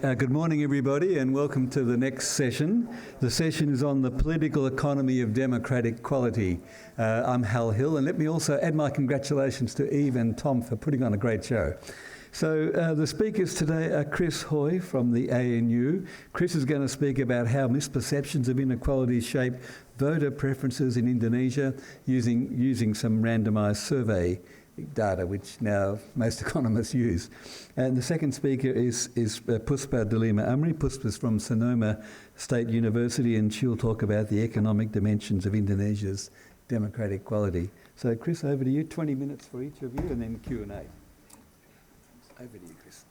Good morning, everybody, and welcome to the next session. The session is on the political economy of democratic quality. I'm Hal Hill, and let me also add my congratulations to Eve and Tom for putting on a great show. So the speakers today are Chris Hoy from the ANU. Chris is going to speak about how misperceptions of inequality shape voter preferences in Indonesia using some randomised survey data, which now most economists use. And the second speaker is Puspa Delima Amri. Puspa's from Sonoma State University, and she'll talk about the economic dimensions of Indonesia's democratic quality. So Chris, over to you, 20 minutes for each of you, and then Q&A. Over to you, Chris.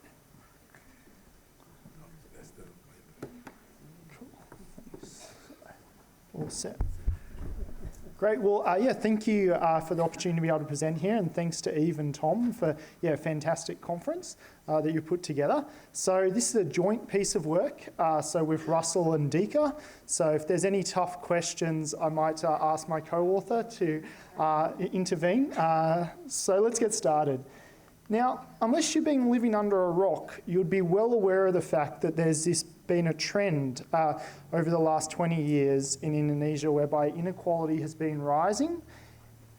All set. Great. Well, thank you for the opportunity to be able to present here, and thanks to Eve and Tom for a fantastic conference that you put together. So this is a joint piece of work, so with Russell and Dika. So if there's any tough questions, I might ask my co-author to intervene. So let's get started. Now, unless you've been living under a rock, you'd be well aware of the fact that there's been a trend over the last 20 years in Indonesia whereby inequality has been rising,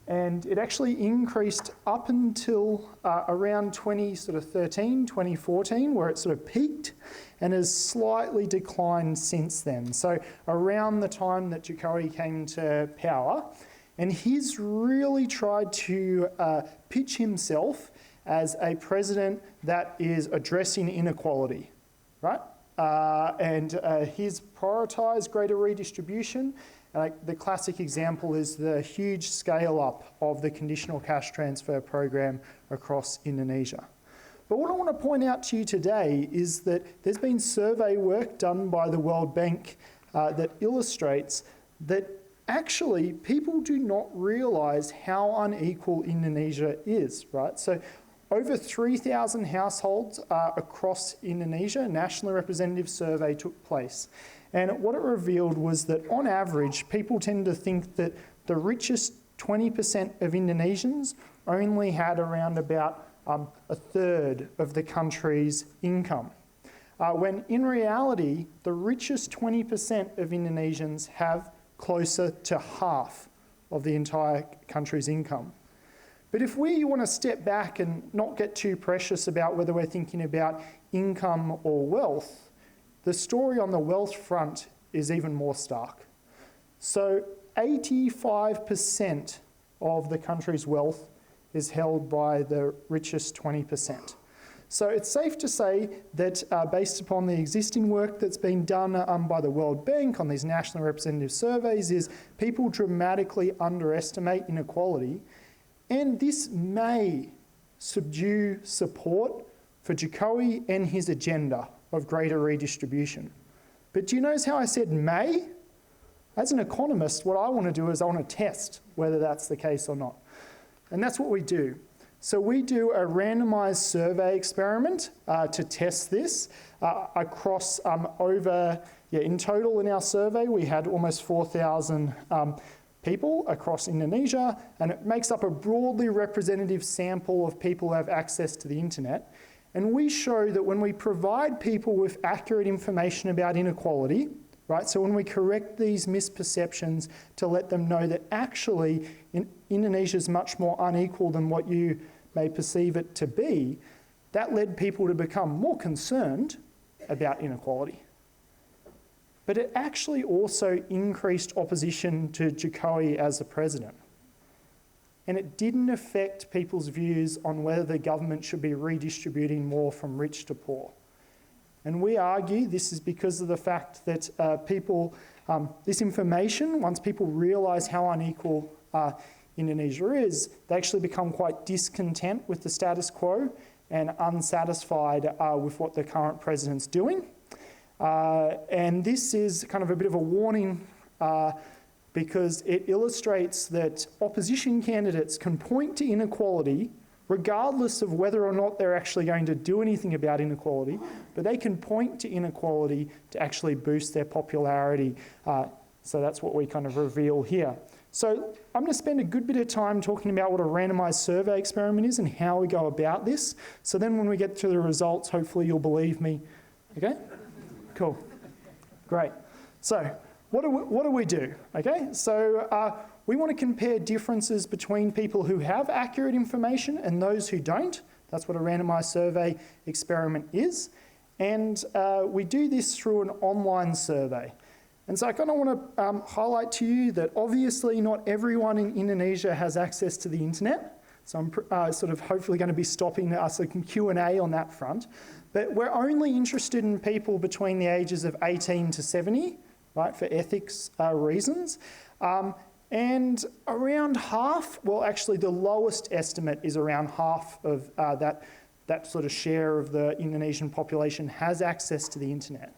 and it actually increased up until around 2013, 2014, where it sort of peaked and has slightly declined since then. So around the time that Jokowi came to power, and he's really tried to pitch himself as a president that is addressing inequality, right? And he's prioritised greater redistribution. The classic example is the huge scale up of the conditional cash transfer program across Indonesia. But what I want to point out to you today is that there's been survey work done by the World Bank that illustrates that actually people do not realise how unequal Indonesia is, right? So over 3,000 households across Indonesia, a nationally representative survey took place. And what it revealed was that on average, people tend to think that the richest 20% of Indonesians only had around about a third of the country's income. When in reality, the richest 20% of Indonesians have closer to half of the entire country's income. But if we want to step back and not get too precious about whether we're thinking about income or wealth, the story on the wealth front is even more stark. So 85% of the country's wealth is held by the richest 20%. So it's safe to say that based upon the existing work that's been done by the World Bank on these nationally representative surveys, is people dramatically underestimate inequality. And this may subdue support for Jokowi and his agenda of greater redistribution. But do you notice how I said may? As an economist, what I want to do is I want to test whether that's the case or not. And that's what we do. So we do a randomised survey experiment to test this across in total in our survey, we had almost 4,000 people across Indonesia, and it makes up a broadly representative sample of people who have access to the internet. And we show that when we provide people with accurate information about inequality, right, so when we correct these misperceptions to let them know that actually Indonesia is much more unequal than what you may perceive it to be, that led people to become more concerned about inequality. But it actually also increased opposition to Jokowi as a president. And it didn't affect people's views on whether the government should be redistributing more from rich to poor. And we argue this is because of the fact that this information, once people realise how unequal Indonesia is, they actually become quite discontent with the status quo and unsatisfied with what the current president's doing. And this is kind of a bit of a warning because it illustrates that opposition candidates can point to inequality regardless of whether or not they're actually going to do anything about inequality, but they can point to inequality to actually boost their popularity. So that's what we kind of reveal here. So I'm going to spend a good bit of time talking about what a randomised survey experiment is and how we go about this. So then when we get to the results, hopefully you'll believe me Okay? Cool. Great. So what do we do? Okay? So we want to compare differences between people who have accurate information and those who don't. That's what a randomised survey experiment is. And we do this through an online survey. And so I kind of want to highlight to you that obviously not everyone in Indonesia has access to the internet. So I'm sort of hopefully going to be stopping us a Q&A on that front. But we're only interested in people between the ages of 18 to 70, right, for ethics reasons. And around half, well actually the lowest estimate is around half of that sort of share of the Indonesian population has access to the internet.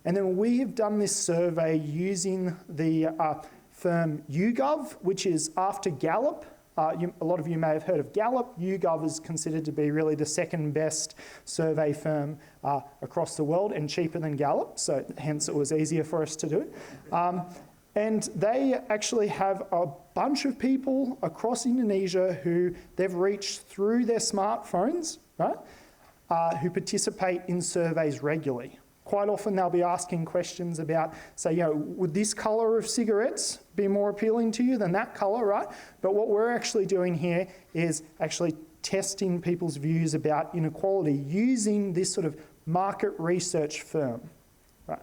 And then we have done this survey using the firm YouGov, which is after Gallup. A lot of you may have heard of Gallup. YouGov is considered to be really the second best survey firm across the world and cheaper than Gallup, so hence it was easier for us to do it. And they actually have a bunch of people across Indonesia who they've reached through their smartphones, right, who participate in surveys regularly. Quite often they'll be asking questions about, say, would this colour of cigarettes be more appealing to you than that colour, right? But what we're actually doing here is actually testing people's views about inequality using this sort of market research firm, right?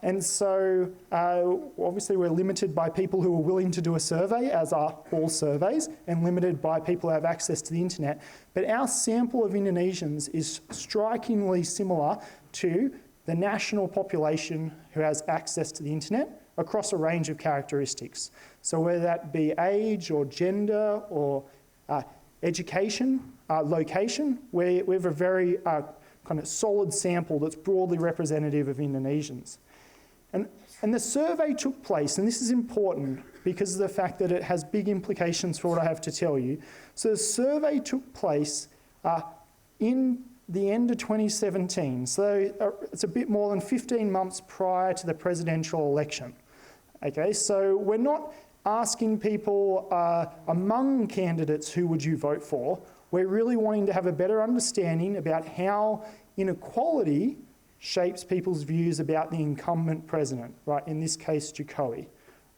And so obviously we're limited by people who are willing to do a survey, as are all surveys, and limited by people who have access to the internet. But our sample of Indonesians is strikingly similar to the national population who has access to the internet across a range of characteristics. So whether that be age or gender or education, location, we have a very kind of solid sample that's broadly representative of Indonesians. And the survey took place, and this is important because of the fact that it has big implications for what I have to tell you. So the survey took place in the end of 2017, so it's a bit more than 15 months prior to the presidential election. Okay, so we're not asking people among candidates who would you vote for. We're really wanting to have a better understanding about how inequality shapes people's views about the incumbent president, right? In this case, Jokowi.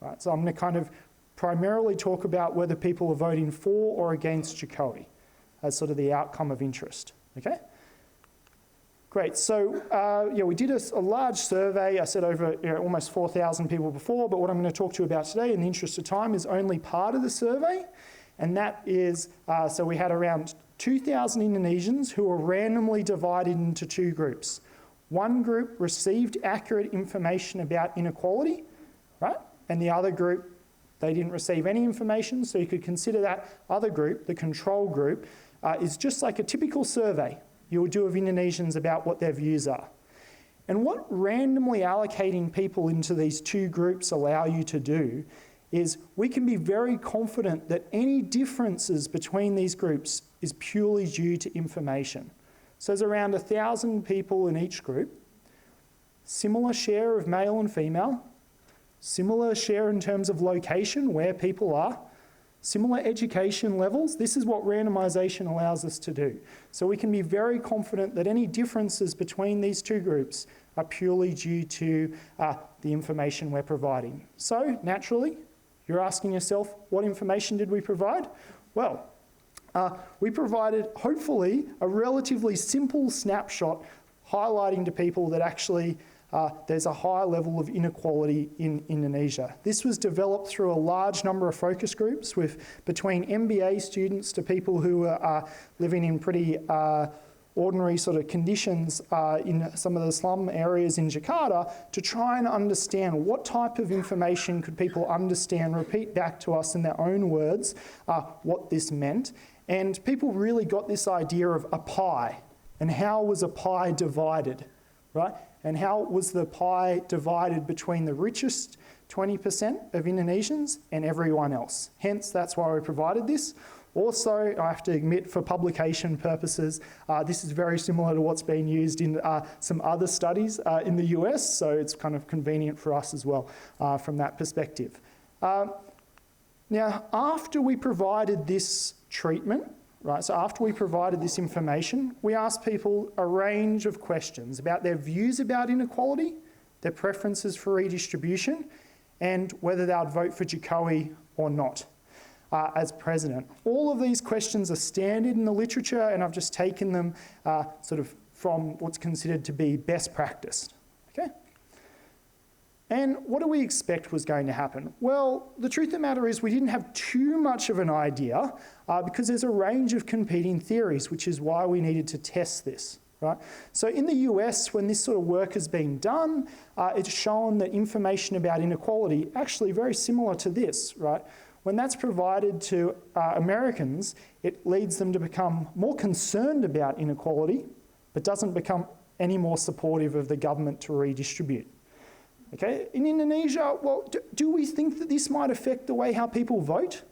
Right? So I'm going to kind of primarily talk about whether people are voting for or against Jokowi as sort of the outcome of interest. Okay? Great. So we did a large survey. I said over almost 4,000 people before, but what I'm going to talk to you about today in the interest of time is only part of the survey. And that is, so we had around 2,000 Indonesians who were randomly divided into two groups. One group received accurate information about inequality, right? And the other group, they didn't receive any information. So you could consider that other group, the control group, is just like a typical survey you would do of Indonesians about what their views are. And what randomly allocating people into these two groups allow you to do is we can be very confident that any differences between these groups is purely due to information. So there's around 1,000 people in each group, similar share of male and female, similar share in terms of location, where people are, similar education levels. This is what randomisation allows us to do. So we can be very confident that any differences between these two groups are purely due to the information we're providing. So naturally, you're asking yourself, what information did we provide? Well, we provided, hopefully, a relatively simple snapshot highlighting to people that actually there's a high level of inequality in Indonesia. This was developed through a large number of focus groups with between MBA students to people who are living in pretty ordinary sort of conditions in some of the slum areas in Jakarta to try and understand what type of information could people understand, repeat back to us in their own words what this meant. And people really got this idea of a pie and how was a pie divided, right? And how was the pie divided between the richest 20% of Indonesians and everyone else. Hence, that's why we provided this. Also, I have to admit, for publication purposes, this is very similar to what's been used in some other studies in the US, so it's kind of convenient for us as well from that perspective. Now, after we provided this treatment, right? So after we provided this information, we asked people a range of questions about their views about inequality, their preferences for redistribution, and whether they would vote for Jokowi or not as president. All of these questions are standard in the literature, and I've just taken them sort of from what's considered to be best practice. Okay? And what do we expect was going to happen? Well, the truth of the matter is we didn't have too much of an idea because there's a range of competing theories, which is why we needed to test this. Right? So in the US, when this sort of work has been done, it's shown that information about inequality actually very similar to this. Right? When that's provided to Americans, it leads them to become more concerned about inequality, but doesn't become any more supportive of the government to redistribute. Okay? In Indonesia, well, do we think that this might affect the way how people vote?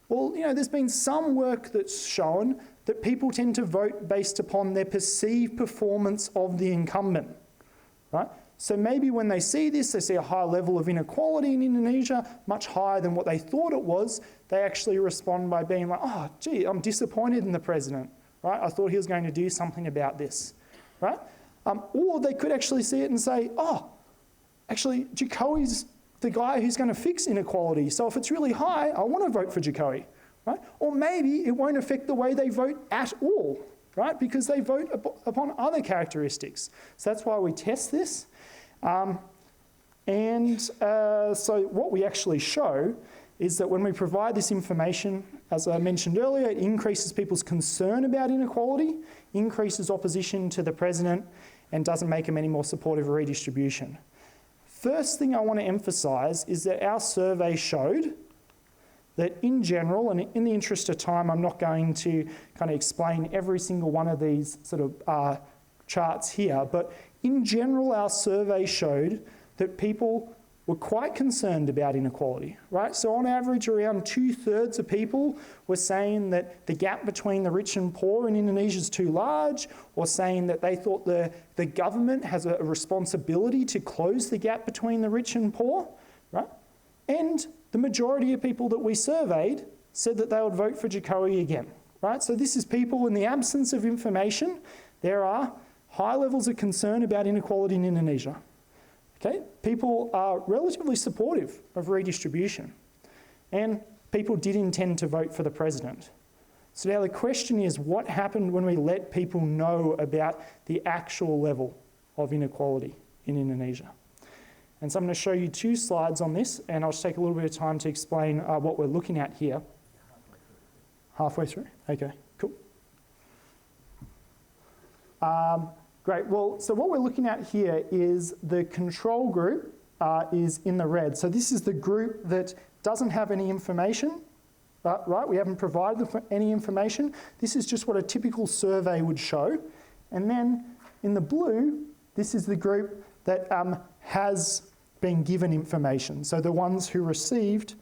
Well, you know, there's been some work that's shown that people tend to vote based upon their perceived performance of the incumbent, right? So maybe when they see this, they see a high level of inequality in Indonesia, much higher than what they thought it was, they actually respond by being like, oh, gee, I'm disappointed in the president, right? I thought he was going to do something about this, right? Or they could actually see it and say, oh, actually, Jokowi's the guy who's going to fix inequality. So if it's really high, I want to vote for Jokowi, right? Or maybe it won't affect the way they vote at all, right? Because they vote upon other characteristics. So that's why we test this. So what we actually show is that when we provide this information, as I mentioned earlier, it increases people's concern about inequality, increases opposition to the president, and doesn't make them any more supportive of redistribution. First thing I want to emphasise is that our survey showed that in general, and in the interest of time, I'm not going to kind of explain every single one of these sort of charts here, but in general, our survey showed that people were quite concerned about inequality, right? So on average, around 2/3 of people were saying that the gap between the rich and poor in Indonesia is too large, or saying that they thought the government has a responsibility to close the gap between the rich and poor, right? And the majority of people that we surveyed said that they would vote for Jokowi again, right? So this is people in the absence of information. There are high levels of concern about inequality in Indonesia. Okay? People are relatively supportive of redistribution, and people did intend to vote for the president. So now the question is, what happened when we let people know about the actual level of inequality in Indonesia? And so I'm going to show you 2 slides on this, and I'll just take a little bit of time to explain what we're looking at here. Halfway through? Okay, cool. Great, well, so what we're looking at here is the control group is in the red. So this is the group that doesn't have any information, right? We haven't provided them any information. This is just what a typical survey would show. And then in the blue, this is the group that has been given information. So the ones who received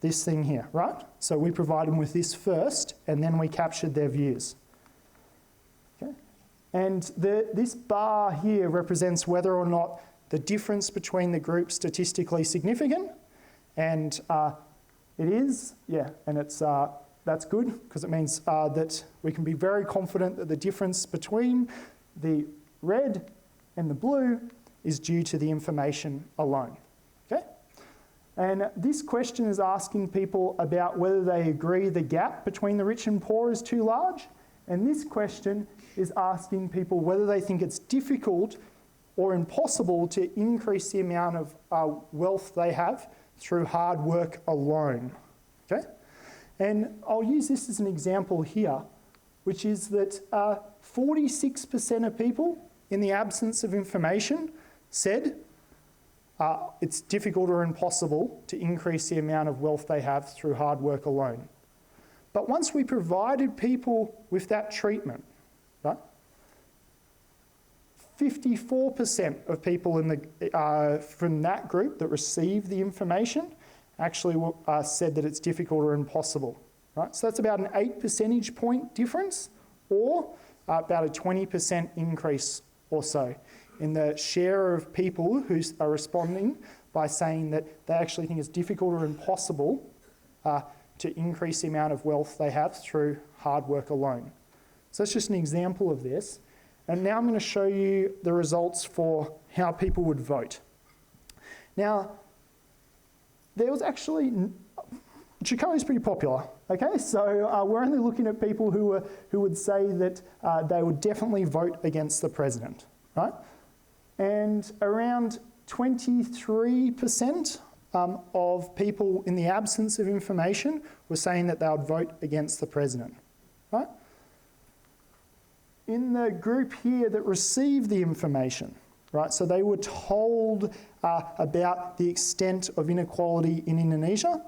this thing here, right? So we provided them with this first, and then we captured their views. And this bar here represents whether or not the difference between the groups statistically significant, and it is, yeah, and it's that's good because it means that we can be very confident that the difference between the red and the blue is due to the information alone. Okay? And this question is asking people about whether they agree the gap between the rich and poor is too large, and this question is asking people whether they think it's difficult or impossible to increase the amount of wealth they have through hard work alone. Okay? And I'll use this as an example here, which is that 46% of people, in the absence of information, said it's difficult or impossible to increase the amount of wealth they have through hard work alone. But once we provided people with that treatment, right, 54% of people in the, from that group that received the information actually said that it's difficult or impossible. Right? So that's about an 8 percentage point difference, or about a 20% increase or so in the share of people who are responding by saying that they actually think it's difficult or impossible to increase the amount of wealth they have through hard work alone. So that's just an example of this. And now I'm going to show you the results for how people would vote. Now, there was actually, Jokowi is pretty popular, okay? So we're only looking at people who would say that they would definitely vote against the president, right? And around 23% of people in the absence of information were saying that they would vote against the president, right? In the group here that received the information, right, so they were told about the extent of inequality in Indonesia,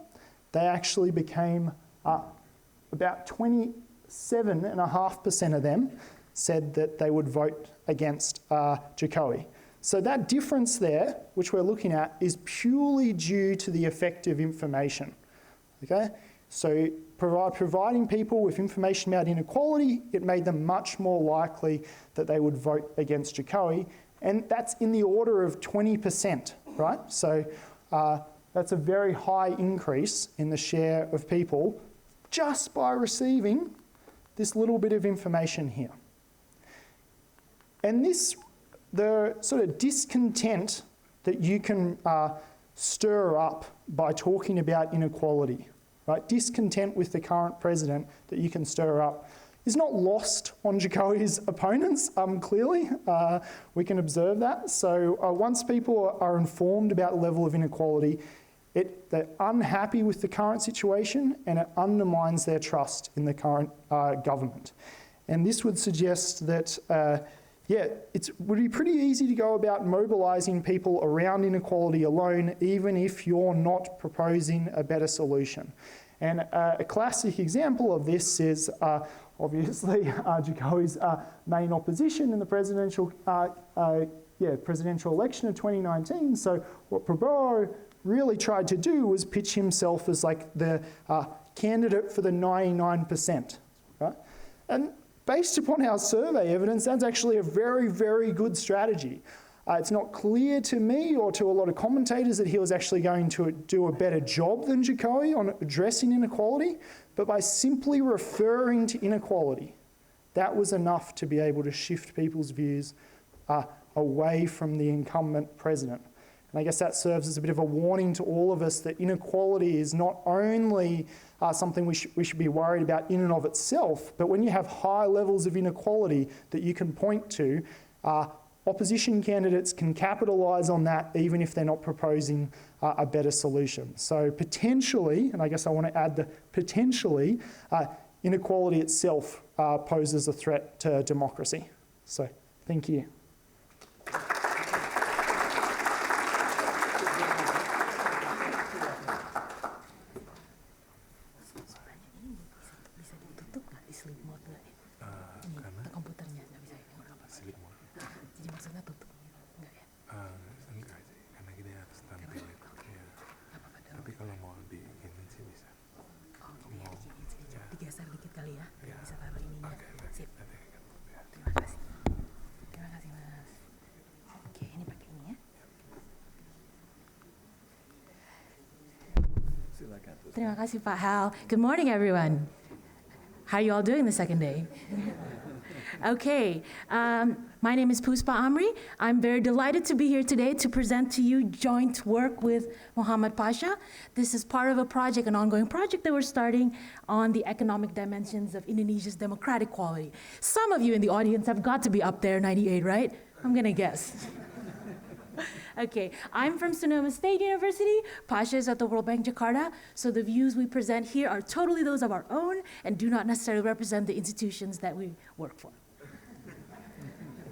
they actually became about 27.5% of them said that they would vote against Jokowi. So that difference there, which we're looking at, is purely due to the effect of information, okay? So providing people with information about inequality, it made them much more likely that they would vote against Jokowi, and that's in the order of 20%, right? So that's a very high increase in the share of people just by receiving this little bit of information here. And the sort of discontent that you can stir up by talking about inequality, right? Discontent with the current president that you can stir up is not lost on Jokowi's opponents, clearly. We can observe that. So once people are informed about the level of inequality, they're unhappy with the current situation and it undermines their trust in the current government. And this would suggest that it would be pretty easy to go about mobilising people around inequality alone, even if you're not proposing a better solution. And a classic example of this is obviously Jokowi's main opposition in the presidential election of 2019. So what Prabowo really tried to do was pitch himself as like the candidate for the 99%, right? And based upon our survey evidence, that's actually a very, very good strategy. It's not clear to me or to a lot of commentators that he was actually going to do a better job than Jokowi on addressing inequality, but by simply referring to inequality, that was enough to be able to shift people's views away from the incumbent president. And I guess that serves as a bit of a warning to all of us that inequality is not only something we should be worried about in and of itself, but when you have high levels of inequality that you can point to, opposition candidates can capitalise on that even if they're not proposing a better solution. So potentially, and I guess I want to add the potentially, inequality itself poses a threat to democracy. So thank you. Terima kasih, Pak Hal. Good morning, everyone. How are you all doing the second day? Okay, my name is Puspa Amri. I'm very delighted to be here today to present to you joint work with Muhammad Pasha. This is part of a project, an ongoing project that we're starting on the economic dimensions of Indonesia's democratic quality. Some of you in the audience have got to be up there, 98, right? I'm gonna guess. Okay, I'm from Sonoma State University. Pasha is at the World Bank Jakarta, so the views we present here are totally those of our own and do not necessarily represent the institutions that we work for.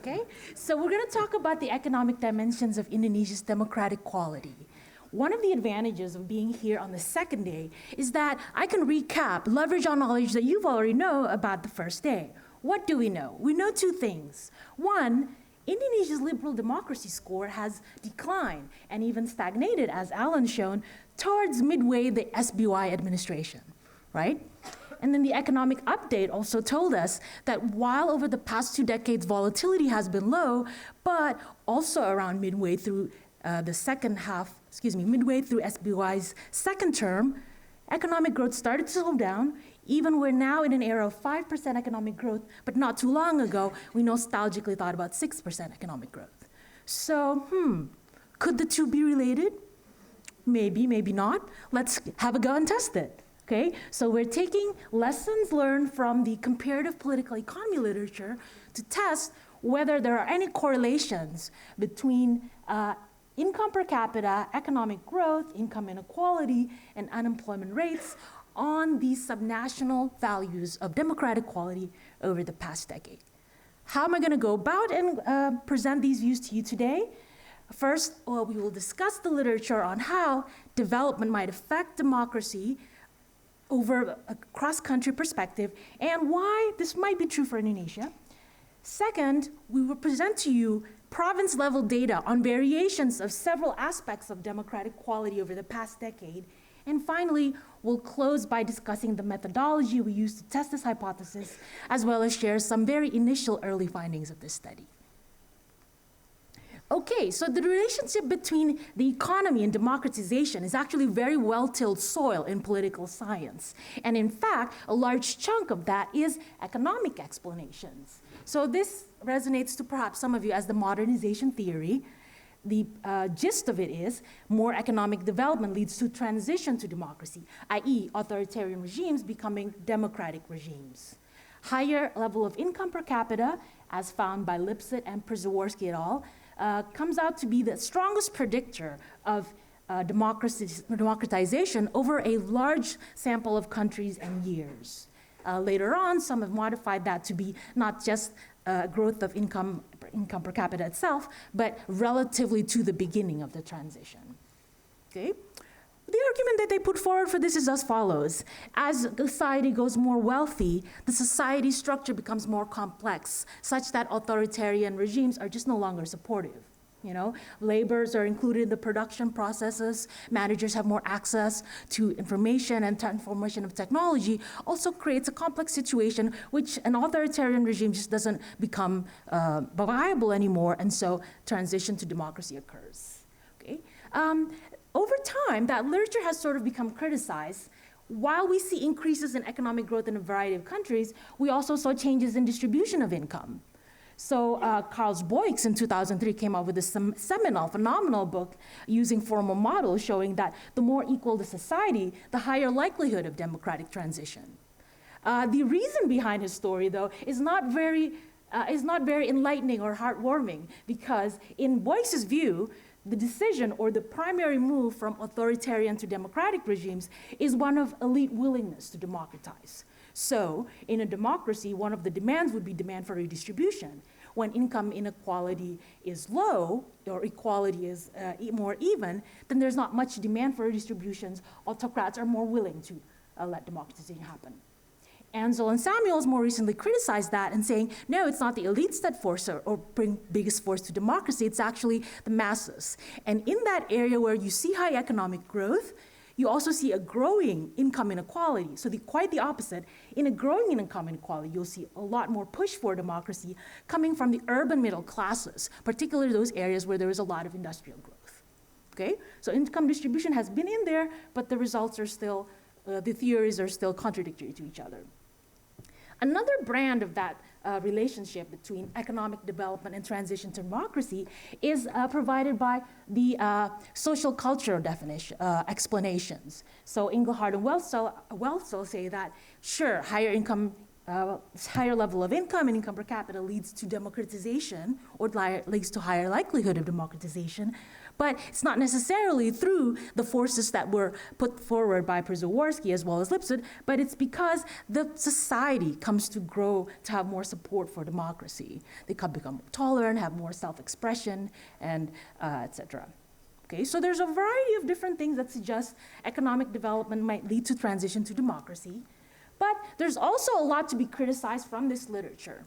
Okay, so we're going to talk about the economic dimensions of Indonesia's democratic quality. One of the advantages of being here on the second day is that I can recap, leverage on knowledge that you've already know about the first day. What do we know? We know two things. One, Indonesia's liberal democracy score has declined and even stagnated, as Alan's shown, towards midway the SBY administration, right? And then the economic update also told us that while over the past 2 decades volatility has been low, but also around midway through midway through SBY's second term, economic growth started to slow down. Even we're now in an era of 5% economic growth, but not too long ago, we nostalgically thought about 6% economic growth. So, could the two be related? Maybe, maybe not. Let's have a go and test it. Okay, so we're taking lessons learned from the comparative political economy literature to test whether there are any correlations between income per capita, economic growth, income inequality, and unemployment rates on these subnational values of democratic quality over the past decade. How am I going to go about and present these views to you today? First, we will discuss the literature on how development might affect democracy over a cross-country perspective and why this might be true for Indonesia. Second, we will present to you province-level data on variations of several aspects of democratic quality over the past decade. And finally, we'll close by discussing the methodology we use to test this hypothesis, as well as share some very initial early findings of this study. Okay, so the relationship between the economy and democratization is actually very well-tilled soil in political science. And in fact, a large chunk of that is economic explanations. So this resonates to perhaps some of you as the modernization theory. The gist of it is more economic development leads to transition to democracy, i.e. authoritarian regimes becoming democratic regimes. Higher level of income per capita, as found by Lipset and Przeworski et al., comes out to be the strongest predictor of democratization over a large sample of countries and years. Later on, some have modified that to be not just growth of income per capita itself, but relatively to the beginning of the transition. Okay? The argument that they put forward for this is as follows. As society goes more wealthy, the society structure becomes more complex, such that authoritarian regimes are just no longer supportive. You know, laborers are included in the production processes, managers have more access to information, and transformation of technology also creates a complex situation which an authoritarian regime just doesn't become viable anymore, and so transition to democracy occurs. Okay? Over time, that literature has sort of become criticized. While we see increases in economic growth in a variety of countries, we also saw changes in distribution of income. So Carl Boix in 2003 came out with a seminal, phenomenal book using formal models showing that the more equal the society, the higher likelihood of democratic transition. The reason behind his story, though, is not very enlightening or heartwarming, because in Boix's view, the decision or the primary move from authoritarian to democratic regimes is one of elite willingness to democratize. So in a democracy, one of the demands would be demand for redistribution. When income inequality is low or equality is more even, then there's not much demand for redistributions. Autocrats are more willing to let democratization happen. Ansel and Samuels more recently criticized that and saying, no, it's not the elites that force or bring biggest force to democracy, it's actually the masses. And in that area where you see high economic growth, you also see a growing income inequality. So quite the opposite. In a growing income inequality, you'll see a lot more push for democracy coming from the urban middle classes, particularly those areas where there is a lot of industrial growth. Okay? So income distribution has been in there, but the results are still, the theories are still contradictory to each other. Another brand of that relationship between economic development and transition to democracy is provided by the social cultural definition, explanations. So Engelhardt and Welzel say that, sure, higher level of income and income per capita leads to democratization or leads to higher likelihood of democratization, but it's not necessarily through the forces that were put forward by Przeworski as well as Lipset, but it's because the society comes to grow to have more support for democracy. They can become more tolerant, have more self-expression, and et cetera. Okay, so there's a variety of different things that suggest economic development might lead to transition to democracy, but there's also a lot to be criticized from this literature.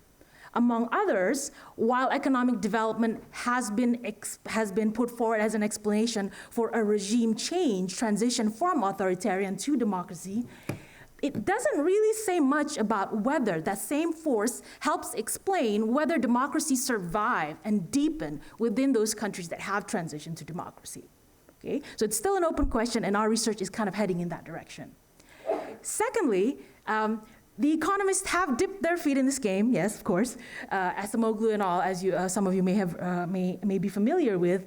Among others, while economic development has been put forward as an explanation for a regime change, transition from authoritarian to democracy, it doesn't really say much about whether that same force helps explain whether democracy survive and deepen within those countries that have transitioned to democracy. Okay? So it's still an open question, and our research is kind of heading in that direction. Secondly, the economists have dipped their feet in this game, yes, of course, Acemoglu and all, as some of you may be familiar with.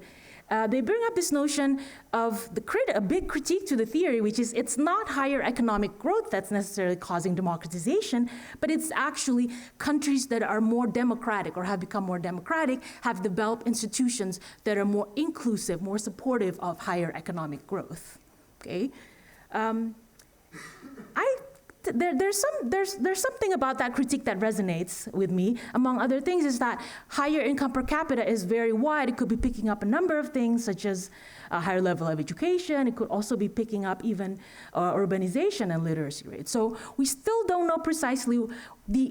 They bring up this notion of a big critique to the theory, which is it's not higher economic growth that's necessarily causing democratization, but it's actually countries that are more democratic or have become more democratic have developed institutions that are more inclusive, more supportive of higher economic growth. Okay, there's something about that critique that resonates with me. Among other things is that higher income per capita is very wide. It could be picking up a number of things such as a higher level of education. It could also be picking up even urbanization and literacy rates. So we still don't know precisely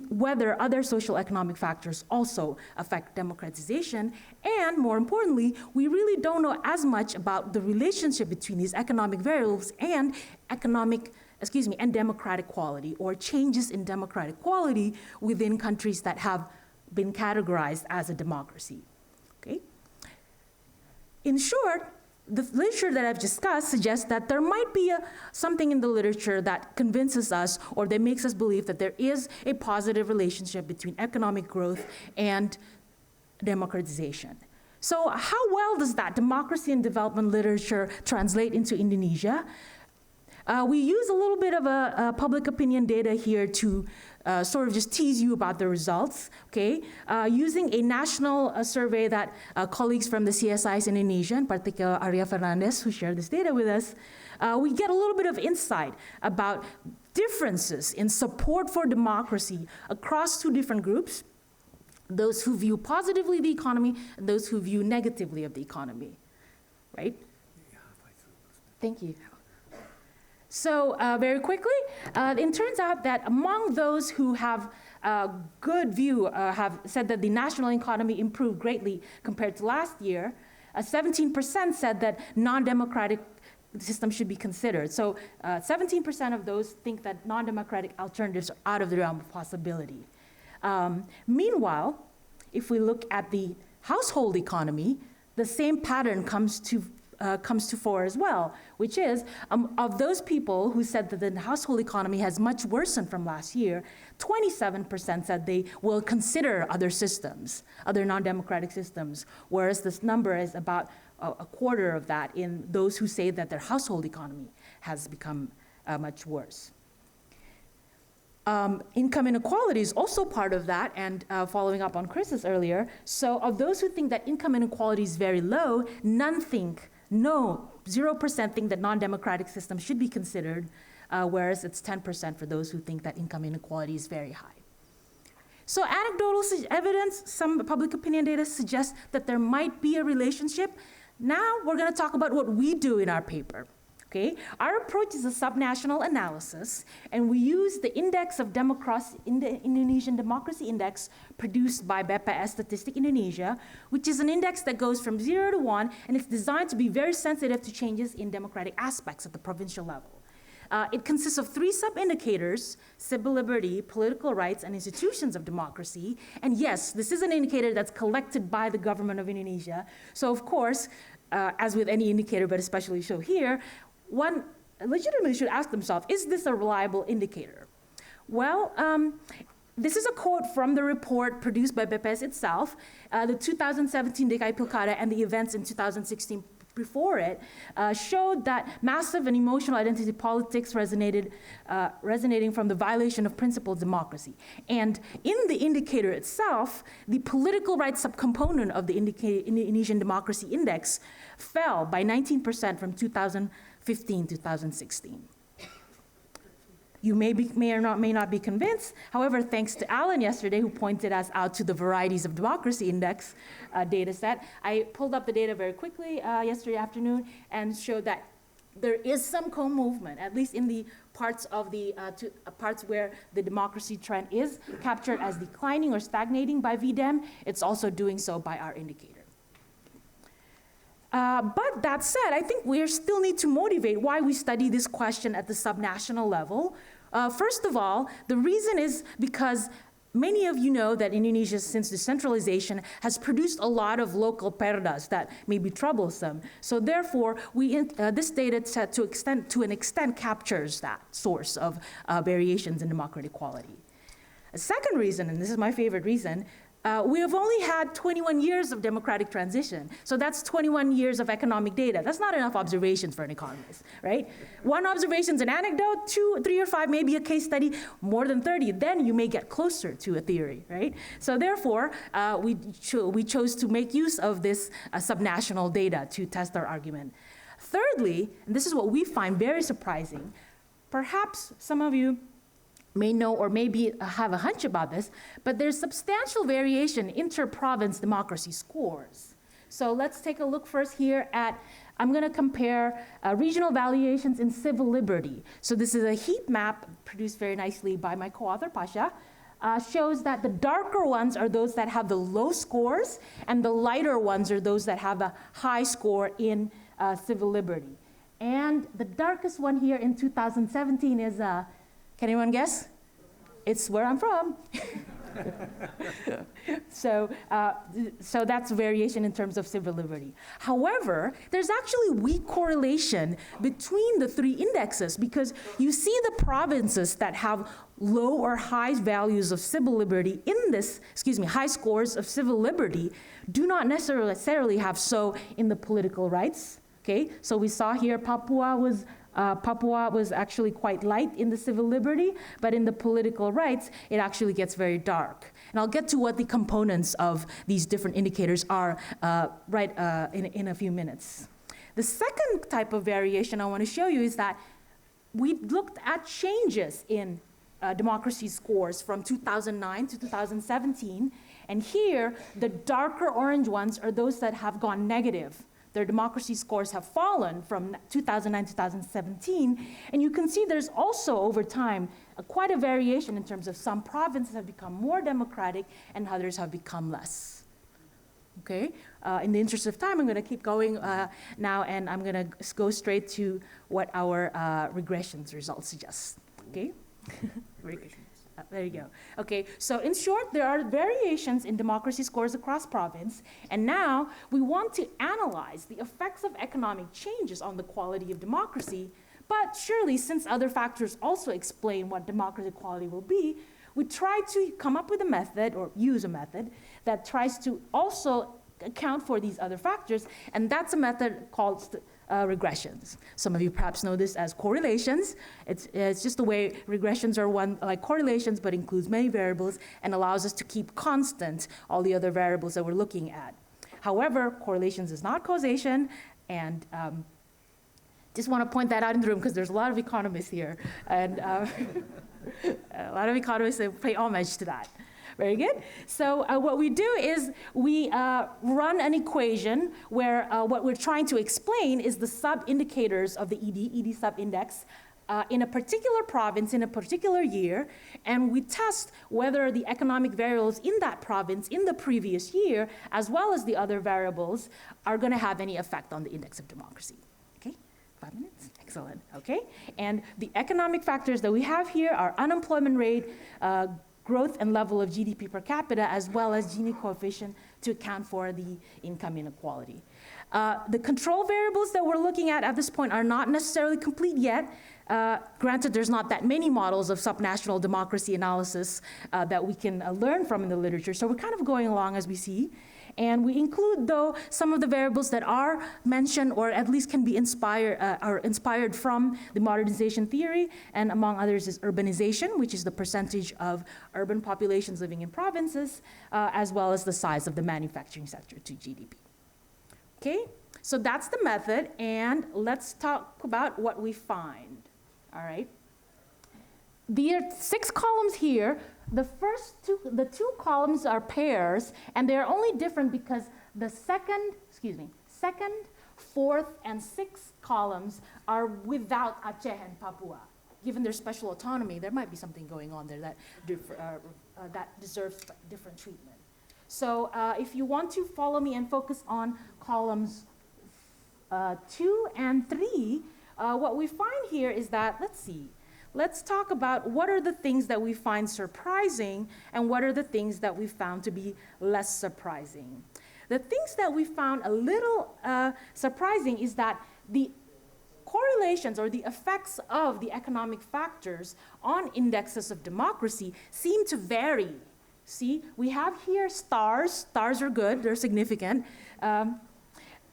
whether other social economic factors also affect democratization. And more importantly, we really don't know as much about the relationship between these economic variables and democratic quality, or changes in democratic quality within countries that have been categorized as a democracy. Okay? In short, the literature that I've discussed suggests that there might be something in the literature that convinces us or that makes us believe that there is a positive relationship between economic growth and democratization. So how well does that democracy and development literature translate into Indonesia? We use a little bit of a public opinion data here to sort of just tease you about the results, okay? Using a national survey that colleagues from the CSIs in Indonesia, in particular Arya Fernandez, who shared this data with us, we get a little bit of insight about differences in support for democracy across two different groups, those who view positively the economy and those who view negatively of the economy, right? Thank you. So very quickly, it turns out that among those who have a good view, have said that the national economy improved greatly compared to last year, 17% said that non-democratic systems should be considered. So 17% of those think that non-democratic alternatives are out of the realm of possibility. Meanwhile, if we look at the household economy, the same pattern comes to fore as well, which is of those people who said that the household economy has much worsened from last year, 27% said they will consider other systems, other non-democratic systems, whereas this number is about a quarter of that in those who say that their household economy has become much worse. Income inequality is also part of that, and following up on Chris's earlier, so of those who think that income inequality is very low, 0% think that non-democratic systems should be considered, whereas it's 10% for those who think that income inequality is very high. So anecdotal evidence, some public opinion data suggests that there might be a relationship. Now we're going to talk about what we do in our paper. Okay? Our approach is a subnational analysis, and we use the Index of Democracy, the Indonesian Democracy Index, produced by BPS Statistik Indonesia, which is an index that goes from 0 to 1, and it's designed to be very sensitive to changes in democratic aspects at the provincial level. It consists of 3 sub-indicators: civil liberty, political rights, and institutions of democracy. And yes, this is an indicator that's collected by the government of Indonesia. So of course, as with any indicator, but especially so here, one legitimately should ask themselves, is this a reliable indicator? Well, this is a quote from the report produced by BPS itself. The 2017 DKI Pilkada and the events in 2016 before it showed that massive and emotional identity politics resonating from the violation of principled democracy. And in the indicator itself, the political rights subcomponent of the Indonesian Democracy Index fell by 19% from 2015 to 2016. You may not be convinced. However, thanks to Alan yesterday, who pointed us out to the Varieties of Democracy Index data set, I pulled up the data very quickly yesterday afternoon and showed that there is some co-movement, at least in the parts of the parts where the democracy trend is captured as declining or stagnating by VDEM. It's also doing so by our indicator. But that said, I think we still need to motivate why we study this question at the subnational level. First of all, the reason is because Many of you know that Indonesia, since decentralization, has produced a lot of local perdas that may be troublesome. So therefore, this data set to an extent captures that source of variations in democratic quality. A second reason, and this is my favorite reason, we have only had 21 years of democratic transition. So that's 21 years of economic data. That's not enough observations for an economist, right? One observation is an anecdote, 2, 3, or 5, maybe a case study, more than 30. Then you may get closer to a theory, right? So therefore, we chose to make use of this subnational data to test our argument. Thirdly, and this is what we find very surprising, perhaps some of you may know or maybe have a hunch about this, but there's substantial variation inter-province democracy scores. So let's take a look first here at, I'm gonna compare regional valuations in civil liberty. So this is a heat map produced very nicely by my co-author, Pasha, shows that the darker ones are those that have the low scores, and the lighter ones are those that have a high score in civil liberty. And the darkest one here in 2017 is, can anyone guess? It's where I'm from. So that's variation in terms of civil liberty. However, there's actually weak correlation between the three indexes, because you see the provinces that have low or high values of civil liberty in this, high scores of civil liberty, do not necessarily have so in the political rights. Okay, so we saw here Papua was actually quite light in the civil liberty, but in the political rights, it actually gets very dark. And I'll get to what the components of these different indicators are in a few minutes. The second type of variation I want to show you is that we looked at changes in democracy scores from 2009 to 2017, and here, the darker orange ones are those that have gone negative. Their democracy scores have fallen from 2009 to 2017, and you can see there's also, over time, quite a variation in terms of some provinces have become more democratic and others have become less. Okay, in the interest of time, I'm gonna keep going now, and I'm gonna go straight to what our regressions results suggest, okay? There you go. Okay, so in short, there are variations in democracy scores across province, and now we want to analyze the effects of economic changes on the quality of democracy, but surely since other factors also explain what democracy quality will be, we try to come up with a method, or use a method, that tries to also account for these other factors, and that's a method called regressions. Some of you perhaps know this as correlations. It's just the way regressions are one like correlations, but includes many variables and allows us to keep constant all the other variables that we're looking at. However, correlations is not causation, and just want to point that out in the room because there's a lot of economists here, and a lot of economists that pay homage to that. Very good. So what we do is we run an equation where what we're trying to explain is the sub-indicators of the ED sub-index in a particular province in a particular year, and we test whether the economic variables in that province in the previous year, as well as the other variables, are going to have any effect on the index of democracy. Okay, 5 minutes? Excellent. Okay, and the economic factors that we have here are unemployment rate, growth and level of GDP per capita, as well as Gini coefficient to account for the income inequality. The control variables that we're looking at this point are not necessarily complete yet. Granted, there's not that many models of subnational democracy analysis that we can learn from in the literature, so we're kind of going along as we see. And we include, though, some of the variables that are mentioned or at least can be inspired from the modernization theory, and among others is urbanization, which is the percentage of urban populations living in provinces, as well as the size of the manufacturing sector to GDP. Okay, so that's the method, and let's talk about what we find, all right? There are 6 columns here. The two columns are pairs, and they're only different because the second, 4th, and 6th columns are without Aceh and Papua. Given their special autonomy, there might be something going on there that deserves different treatment. So if you want to follow me and focus on columns 2 and 3, what we find here is that, let's see, let's talk about what are the things that we find surprising and what are the things that we found to be less surprising. The things that we found a little surprising is that the correlations or the effects of the economic factors on indexes of democracy seem to vary. See, we have here stars. Stars are good, they're significant.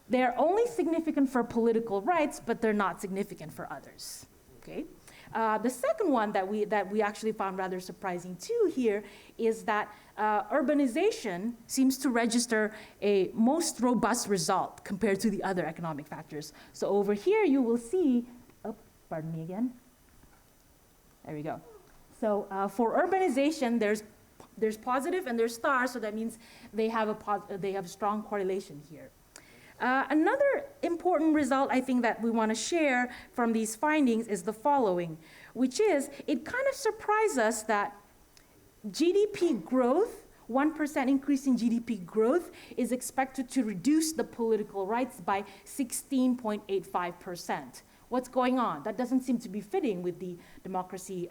They're only significant for political rights, but they're not significant for others, okay? The second one that we actually found rather surprising too here is that urbanization seems to register a most robust result compared to the other economic factors. So over here you will see, oh, pardon me again. There we go. So for urbanization, there's positive and there's stars, so that means they have a strong correlation here. Another important result I think that we want to share from these findings is the following, which is it kind of surprised us that GDP growth, 1% increase in GDP growth is expected to reduce the political rights by 16.85%. What's going on? That doesn't seem to be fitting with the democracy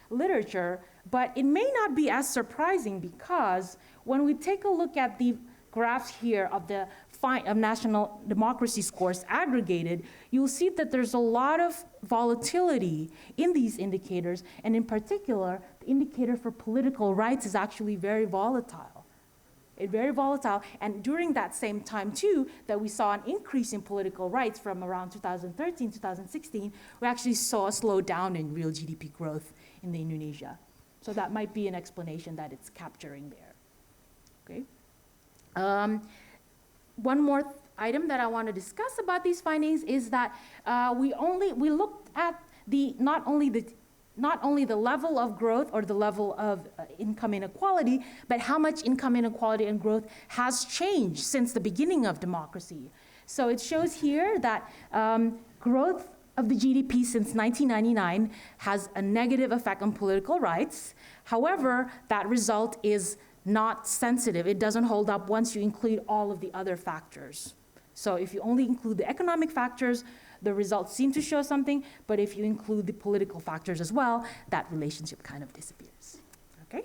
literature, but it may not be as surprising because when we take a look at the graphs here of the national democracy scores aggregated, you'll see that there's a lot of volatility in these indicators, and in particular, the indicator for political rights is actually very volatile. Very volatile, and during that same time too, that we saw an increase in political rights from around 2013, 2016, we actually saw a slowdown in real GDP growth in Indonesia. So that might be an explanation that it's capturing there, okay? One more item that I want to discuss about these findings is that we looked at not only the level of growth or the level of income inequality, but how much income inequality and growth has changed since the beginning of democracy. So it shows here that growth of the GDP since 1999 has a negative effect on political rights. However, that result is not sensitive. It doesn't hold up once you include all of the other factors. So if you only include the economic factors, the results seem to show something, but if you include the political factors as well, that relationship kind of disappears, okay?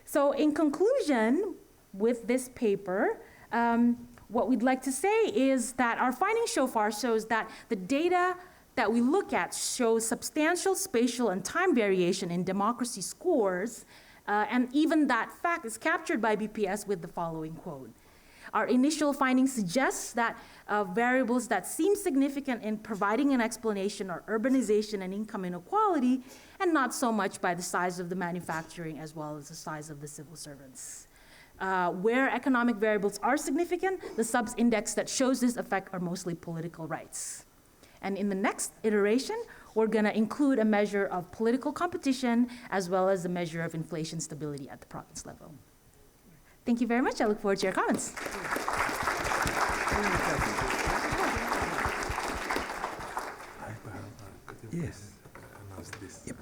So in conclusion, with this paper, what we'd like to say is that our findings so far shows that the data that we look at shows substantial spatial and time variation in democracy scores, and even that fact is captured by BPS with the following quote. Our initial findings suggest that variables that seem significant in providing an explanation are urbanization and income inequality, and not so much by the size of the manufacturing as well as the size of the civil servants. Where economic variables are significant, the subs-index that shows this effect are mostly political rights. And in the next iteration, we're going to include a measure of political competition as well as a measure of inflation stability at the province level. Thank you very much. I look forward to your comments. Yes. Yep.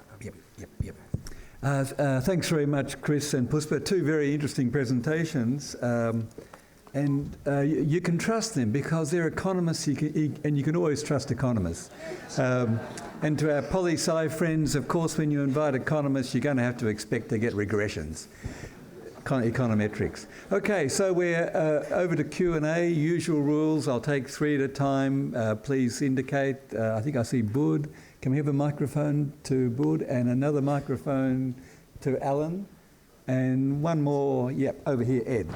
Thanks very much, Chris and Puspa. Two very interesting presentations. And you can trust them because they're economists, and you can always trust economists. And to our poli-sci friends, of course, when you invite economists, you're going to have to expect to get regressions, econometrics. Okay, so we're over to Q&A, usual rules. I'll take three at a time. Please indicate. I think I see Bud. Can we have a microphone to Bud and another microphone to Alan? And one more, yep, over here, Ed.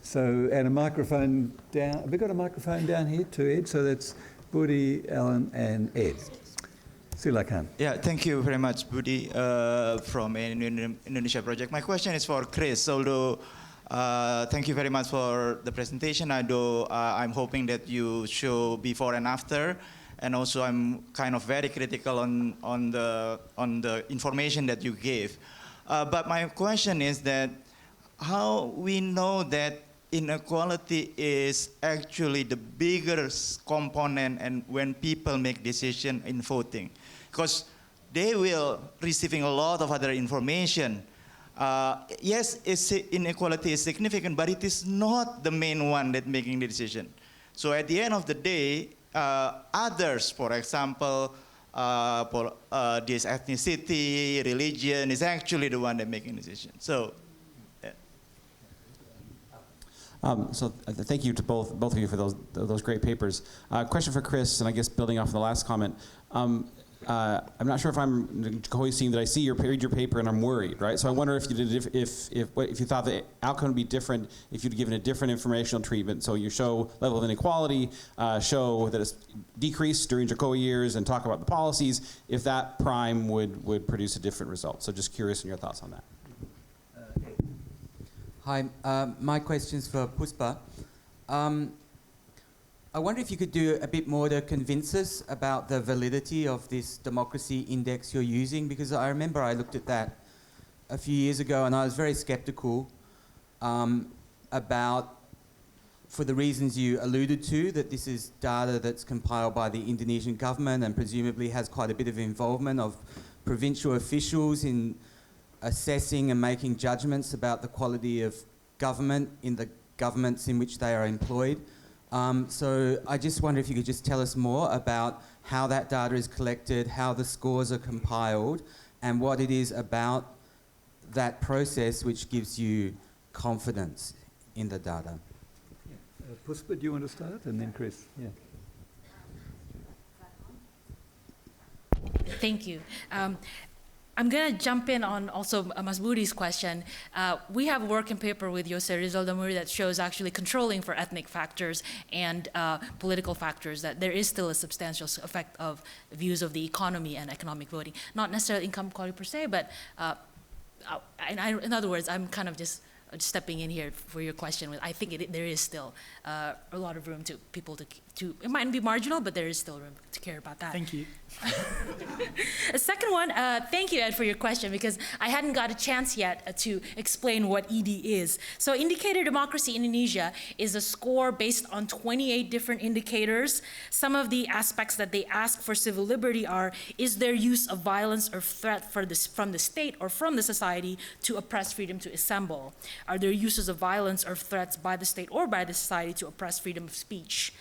So, and a microphone down. Have we got a microphone down here to Ed? So that's Budi, Alan, and Ed. Silakan. Yeah, thank you very much, Budi, from Indonesia Project. My question is for Chris. Although, thank you very much for the presentation. Although I'm hoping that you show before and after, and also I'm kind of very critical on the information that you gave. But my question is that how we know that inequality is actually the biggest component and when people make decision in voting, because they will receiving a lot of other information. Yes, inequality is significant, but it is not the main one that making the decision. So at the end of the day, others, for example, this ethnicity, religion is actually the one that making decisions. So, Thank you to both of you for those great papers. Question for Chris, and I guess building off of the last comment. I'm not sure if I'm cohesing that I read your paper and I'm worried, right? So I wonder if you thought the outcome would be different if you'd given a different informational treatment. So you show level of inequality, show that it's decreased during JCOA years, and talk about the policies. If that prime would produce a different result. So just curious on your thoughts on that. Hi, my question's for Puspa. I wonder if you could do a bit more to convince us about the validity of this democracy index you're using, because I remember I looked at that a few years ago and I was very skeptical about, for the reasons you alluded to, that this is data that's compiled by the Indonesian government and presumably has quite a bit of involvement of provincial officials in assessing and making judgments about the quality of government in the governments in which they are employed. So I just wonder if you could just tell us more about how that data is collected, how the scores are compiled, and what it is about that process which gives you confidence in the data. Yeah. Puspa, do you want to start? And then Chris. Yeah. Thank you. I'm going to jump in on also Mas Budi's question. We have a working paper with Jose Rizal Muri that shows actually controlling for ethnic factors and political factors, that there is still a substantial effect of views of the economy and economic voting. Not necessarily income quality per se, but in other words, I'm kind of just stepping in here for your question. I think there is still a lot of room to people to, it might be marginal, but there is still room to care about that. Thank you. The second one, thank you, Ed, for your question, because I hadn't got a chance yet to explain what ED is. So Indicator Democracy Indonesia is a score based on 28 different indicators. Some of the aspects that they ask for civil liberty are, is there use of violence or threat from the state or from the society to oppress freedom to assemble? Are there uses of violence or threats by the state or by the society to oppress freedom of speech?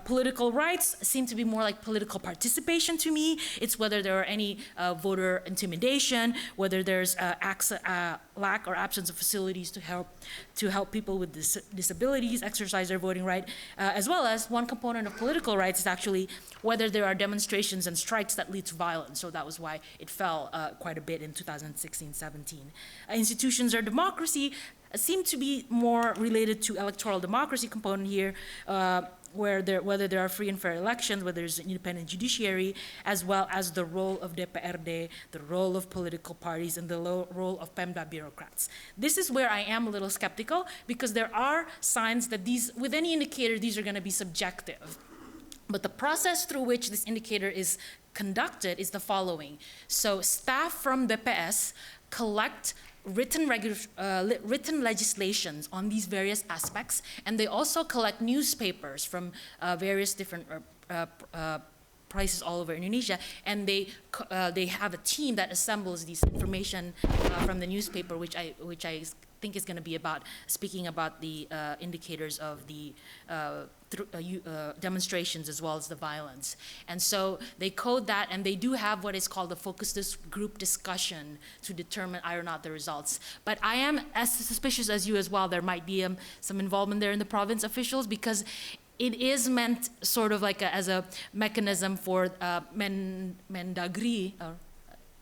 Political rights seem to be more like political participation to me. It's whether there are any voter intimidation, whether there's lack or absence of facilities to help people with disabilities exercise their voting right, as well as one component of political rights is actually whether there are demonstrations and strikes that lead to violence. So that was why it fell quite a bit in 2016-17. Institutions or democracy seem to be more related to electoral democracy component here, whether there are free and fair elections, whether there's an independent judiciary, as well as the role of DPRD, the role of political parties, and the role of Pemda bureaucrats. This is where I am a little skeptical, because there are signs that with any indicator, these are going to be subjective. But the process through which this indicator is conducted is the following. So staff from BPS collect written legislations on these various aspects, and they also collect newspapers from various different places all over Indonesia, and they have a team that assembles these information from the newspaper, which I think is going to be about speaking about the indicators of the demonstrations as well as the violence. And so they code that, and they do have what is called a focus group discussion to determine either or not the results. But I am as suspicious as you as well. There might be some involvement there in the province officials, because it is meant sort of like as a mechanism for Mendagri,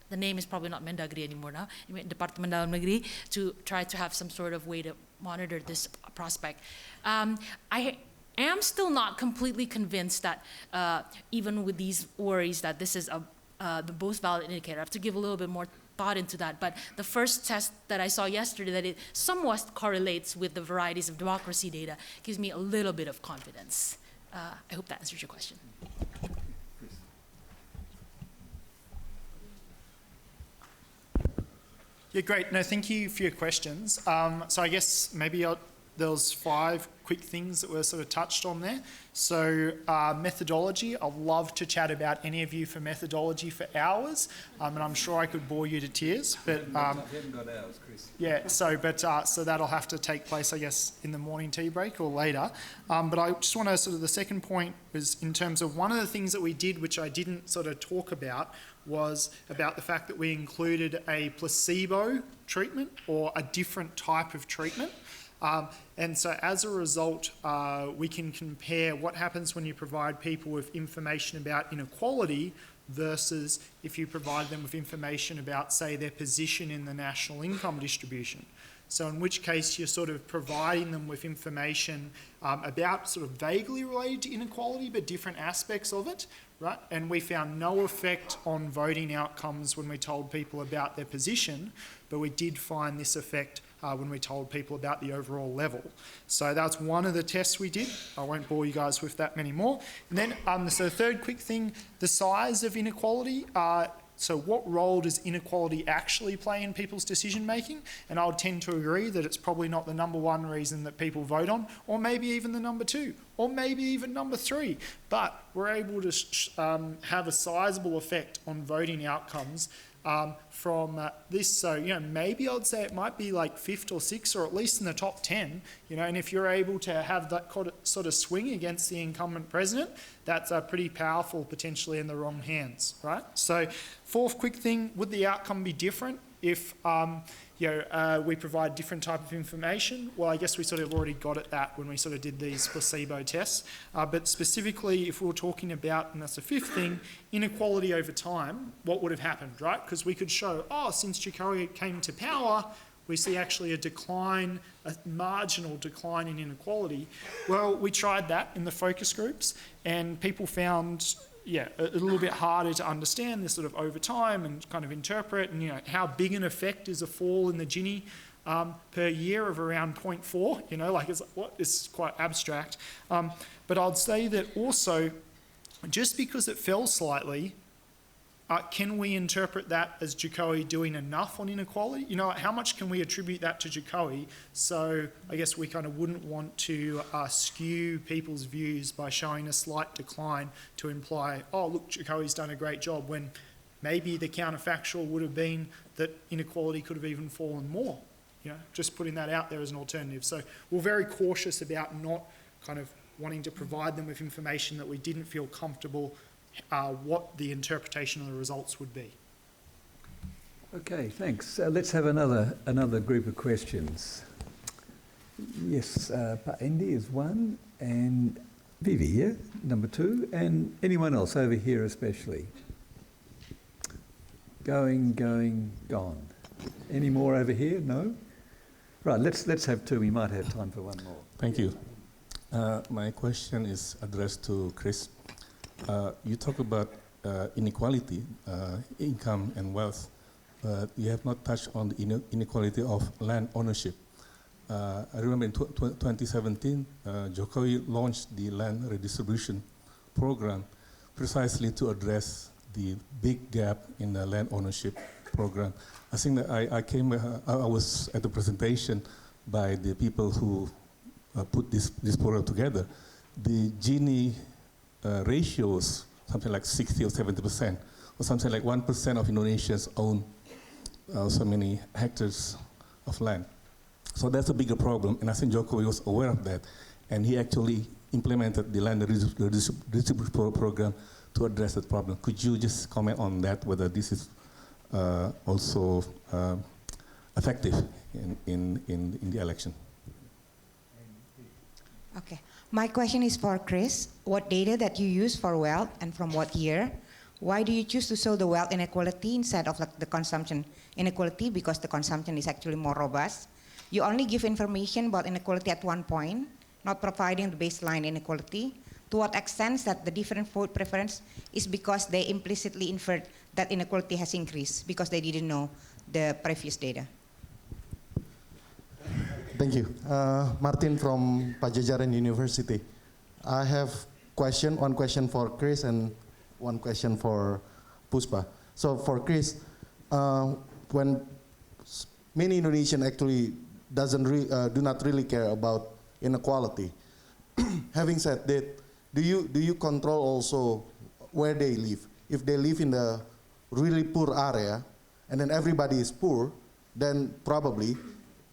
the name is probably not Mendagri anymore now, Departemen Dalam Negeri, to try to have some sort of way to monitor this prospect. I am still not completely convinced that even with these worries that this is the most valid indicator. I have to give a little bit more thought into that. But the first test that I saw yesterday, that it somewhat correlates with the varieties of democracy data, gives me a little bit of confidence. I hope that answers your question. Yeah, great. No, thank you for your questions. So I guess maybe I'll there was 5 quick things that were sort of touched on there. So methodology, I'd love to chat about any of you for methodology for hours, and I'm sure I could bore you to tears. But I haven't got hours, Chris. yeah, so that'll have to take place, I guess, in the morning tea break or later. But I just want to sort of, the second point was in terms of one of the things that we did, which I didn't sort of talk about, was about the fact that we included a placebo treatment or a different type of treatment. And so as a result, we can compare what happens when you provide people with information about inequality versus if you provide them with information about, say, their position in the national income distribution. So in which case you're sort of providing them with information about sort of vaguely related to inequality, but different aspects of it, right? And we found no effect on voting outcomes when we told people about their position, but we did find this effect when we told people about the overall level. So that's one of the tests we did. I won't bore you guys with that many more. And then, so the third quick thing, the size of inequality. So what role does inequality actually play in people's decision making? And I would tend to agree that it's probably not the number 1 reason that people vote on, or maybe even the number 2, or maybe even number 3. But we're able to have a sizable effect on voting outcomes from this. So, maybe I'd say it might be like 5th or 6th, or at least in the top 10, and if you're able to have that sort of swing against the incumbent president, that's pretty powerful potentially in the wrong hands, right? So, 4th quick thing, would the outcome be different if we provide different type of information? Well, I guess we sort of already got at that when we sort of did these placebo tests. But specifically, if we were talking about, and that's the 5th thing, inequality over time, what would have happened, right? Because we could show, since Jokowi came to power, we see actually a decline, a marginal decline in inequality. Well, we tried that in the focus groups, and people found a little bit harder to understand this sort of over time and kind of interpret, and how big an effect is a fall in the Gini per year of around 0.4, it's quite abstract. But I'd say that also, just because it fell slightly, can we interpret that as Jokowi doing enough on inequality? How much can we attribute that to Jokowi? So I guess we kind of wouldn't want to skew people's views by showing a slight decline to imply, look, Jokowi's done a great job, when maybe the counterfactual would have been that inequality could have even fallen more. Just putting that out there as an alternative. So we're very cautious about not kind of wanting to provide them with information that we didn't feel comfortable what the interpretation of the results would be. Okay, thanks. Let's have another group of questions. Yes, Pa Andy is one, and Vivi, number 2, and anyone else over here especially? Going, gone. Any more over here? No? Right, let's have 2. We might have time for one more. Thank you. My question is addressed to Chris. You talk about inequality, income and wealth, but you have not touched on the inequality of land ownership. I remember in 2017, Jokowi launched the land redistribution program precisely to address the big gap in the land ownership program. I think that I was at the presentation by the people who put this program together. The Gini ratios, something like 60 or 70%, or something like 1% of Indonesians own so many hectares of land. So that's a bigger problem, and I think Jokowi was aware of that, and he actually implemented the land redistribution program to address that problem. Could you just comment on that, whether this is also effective in the election? Okay. My question is for Chris. What data that you use for wealth and from what year? Why do you choose to show the wealth inequality instead of the consumption inequality? Because the consumption is actually more robust. You only give information about inequality at one point, not providing the baseline inequality. To what extent that the different food preference is because they implicitly inferred that inequality has increased because they didn't know the previous data? Thank you. Martin from Pajajaran University. I have one question for Chris and one question for Puspa. So for Chris, when many Indonesians actually do not really care about inequality. Having said that, do you control also where they live? If they live in the really poor area, and then everybody is poor, then probably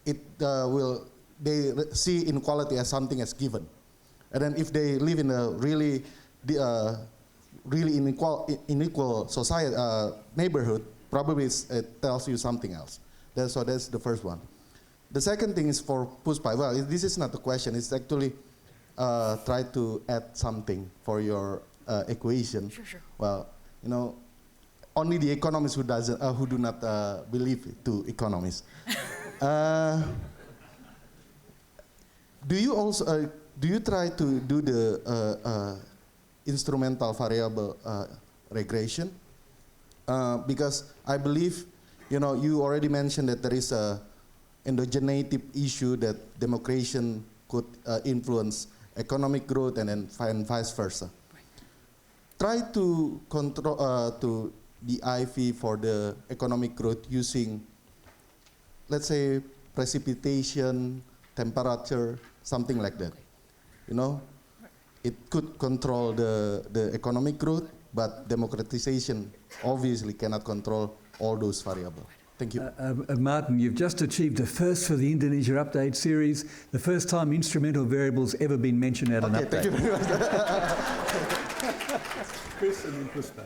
they see inequality as something as given. And then if they live in a really unequal society neighborhood, probably it tells you something else. So that's the first one. The second thing is for Puspa. Well, this is not a question. It's actually try to add something for your equation. Sure. Well, only the economists who do not believe to economists. Do you try to do the instrumental variable regression? Because I believe, you already mentioned that there is a endogeneity issue that democration could influence economic growth and vice versa. Right. Try to control the IV for the economic growth using, let's say, precipitation, temperature, something like that. It could control the economic growth, but democratization obviously cannot control all those variables. Thank you. Martin, you've just achieved a first for the Indonesia Update series, the first time instrumental variables ever been mentioned at an update. Thank you very much. Chris and then Puspa.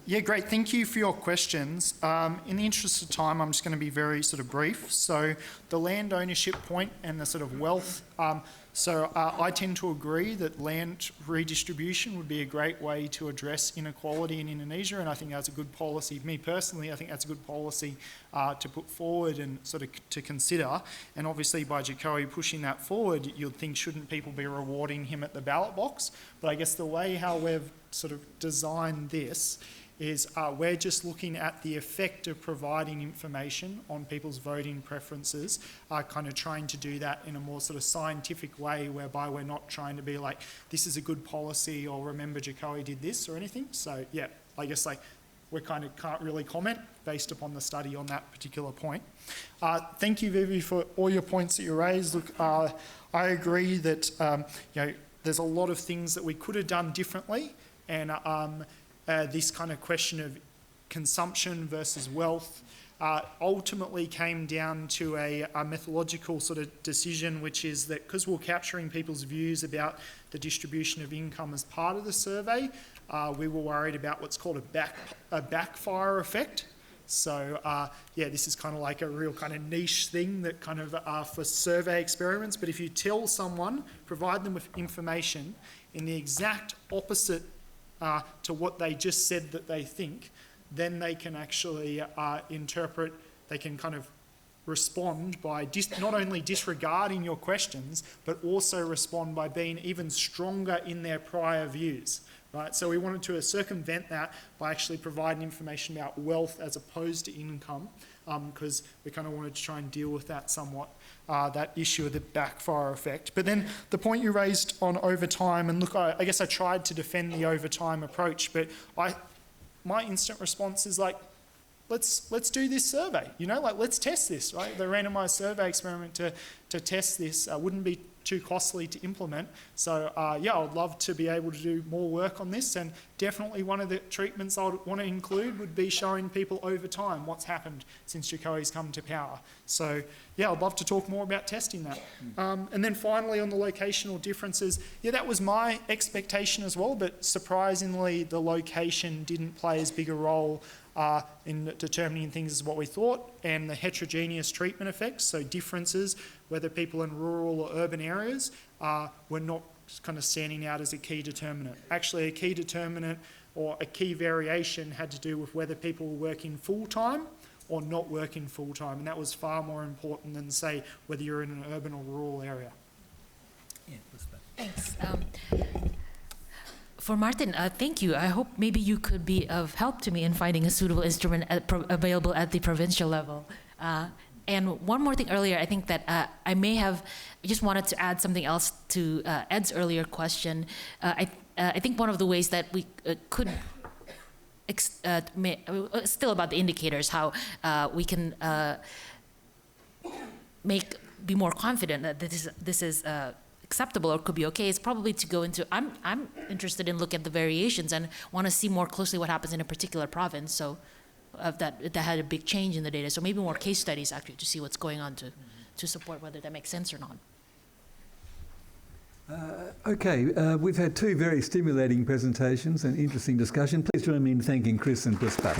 Yeah, great. Thank you for your questions. In the interest of time, I'm just going to be very sort of brief. So the land ownership point and the sort of wealth. I tend to agree that land redistribution would be a great way to address inequality in Indonesia, and I think that's a good policy. Me personally, I think that's a good policy to put forward and sort of to consider. And obviously by Jokowi pushing that forward, you'd think, shouldn't people be rewarding him at the ballot box? But I guess the way how we've sort of designed this is we're just looking at the effect of providing information on people's voting preferences, kind of trying to do that in a more sort of scientific way, whereby we're not trying to be like, this is a good policy, or remember Jokowi did this or anything. So yeah, I guess we kind of can't really comment based upon the study on that particular point. Thank you, Vivi, for all your points that you raised. Look, I agree that there's a lot of things that we could have done differently, and this kind of question of consumption versus wealth ultimately came down to a methodological sort of decision, which is that because we're capturing people's views about the distribution of income as part of the survey, we were worried about what's called a backfire effect. So this is kind of like a real kind of niche thing that kind of for survey experiments. But if you tell someone, provide them with information in the exact opposite to what they just said that they think, then they can actually interpret, they can kind of respond by not only disregarding your questions, but also respond by being even stronger in their prior views, right? So we wanted to circumvent that by actually providing information about wealth as opposed to income, because we kind of wanted to try and deal with that somewhat, that issue of the backfire effect. But then the point you raised on overtime, and look, I guess I tried to defend the overtime approach, but my instant response is like, let's do this survey, let's test this, right? The randomised survey experiment to test this wouldn't be too costly to implement. So I would love to be able to do more work on this, and definitely one of the treatments I would want to include would be showing people over time what's happened since Jokowi's come to power. So I'd love to talk more about testing that. And then finally on the locational differences, that was my expectation as well, but surprisingly the location didn't play as big a role in determining things as what we thought, and the heterogeneous treatment effects, so differences, whether people in rural or urban areas, were not kind of standing out as a key determinant. Actually, a key determinant or a key variation had to do with whether people were working full-time or not working full-time, and that was far more important than, say, whether you're in an urban or rural area. Thanks. For Martin, thank you. I hope maybe you could be of help to me in finding a suitable instrument available at the provincial level. And one more thing earlier, I think that I may have just wanted to add something else to Ed's earlier question. I think one of the ways that we could still about the indicators, how we can be more confident that this is acceptable or could be okay, is probably to go into, I'm interested in looking at the variations and want to see more closely what happens in a particular province. So that had a big change in the data. So maybe more case studies actually to see what's going on to support whether that makes sense or not. Okay, we've had two very stimulating presentations and interesting discussion. Please join me in thanking Chris and Puspa.